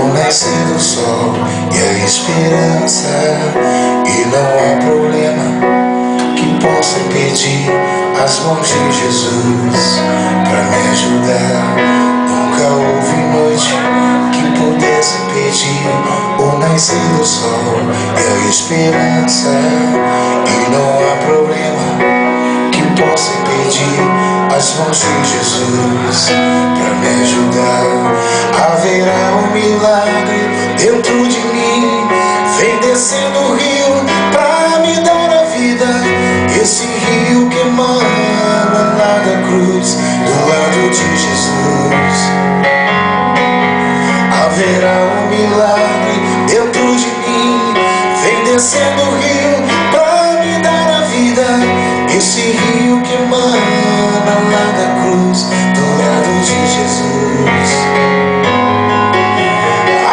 o nascer do sol e a esperança. E não há problema que possa impedir as mãos de Jesus pra me ajudar. Nunca houve noite que pudesse impedir o nascer do sol e a esperança. E não há problema que possa impedir as mãos de Jesus pra me ajudar. Haverá um milagre dentro de mim, vem descendo o rio pra me dar a vida. Esse rio que emana lá da cruz, do lado de Jesus. Haverá um milagre dentro de mim, vem descendo o rio pra me dar a vida. Esse rio que emana lá da cruz, do lado de Jesus.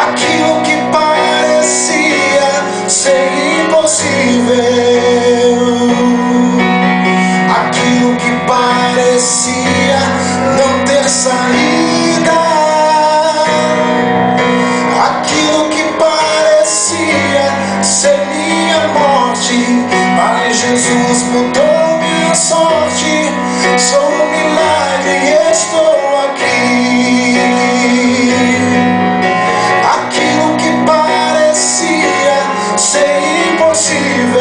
Aquilo que parecia ser impossível, aquilo que parecia não ter saída, aquilo que parecia ser minha morte, mas Jesus mudou minha sorte. Sou um milagre e estou aqui. Aquilo que parecia ser impossível,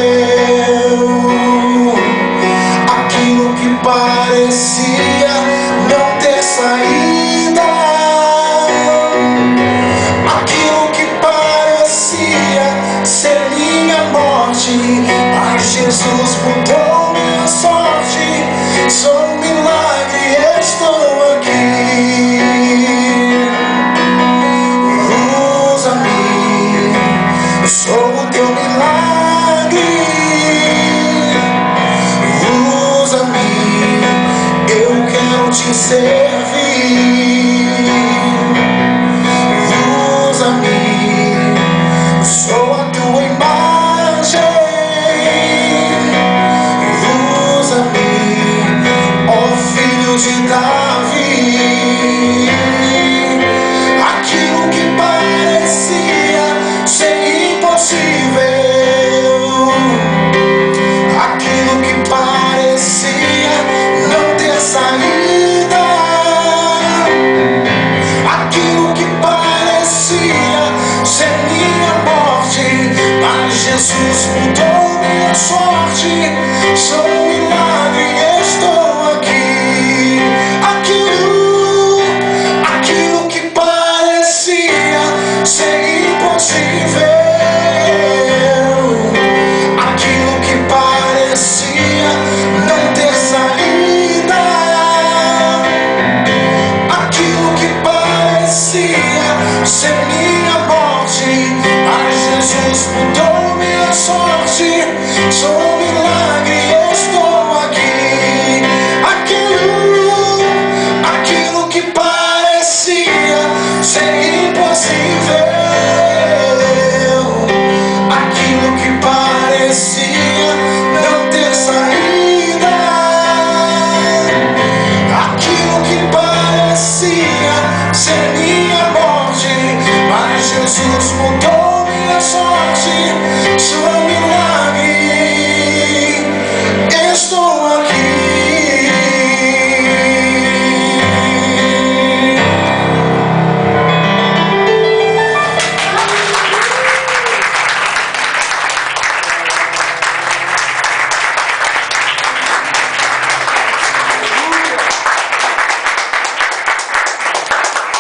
aquilo que parecia não ter saída, aquilo que parecia ser minha morte, mas Jesus mudou minha sorte. Sou um milagre e estou aqui. Usa-me, sou o teu milagre. Usa-me, eu quero te servir. Usa-me, sou a tua imagem. Usa-me, ó filho de Davi. Aquilo que parecia ser impossível, aquilo que parecia não ter saída, aquilo que parecia ser minha morte, mas Jesus mudou minha sorte. Sou um milagre e estou aqui. Aquilo que parecia ser impossível, aquilo que parecia não ter saída, aquilo que parecia ser minha morte, mas Jesus mudou minha sorte. Sou